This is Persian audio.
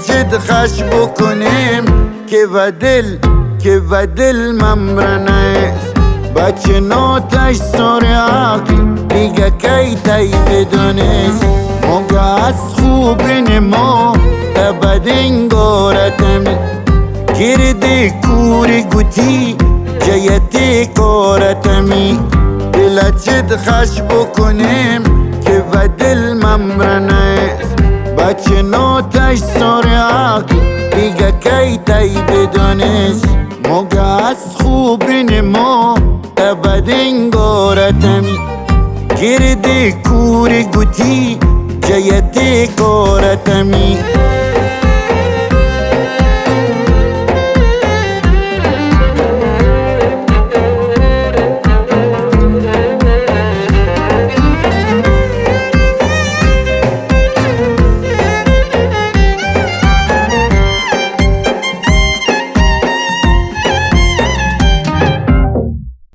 چد خش بکنیم که و دل ممرنه بچه نوتش سر عقل دیگه کی تایی بدونش موگه از خوب نمو تبدین گورتمی گیردی کوری گوتی جایتی کورتمی دل چد خش بکنیم که و دل ممرنه بچه نوتش سر عقل دیگه کی تایی بدونش موگه از خوب نمو تبدین گورتمی گیردی کوری گوتی جایتی کورتمی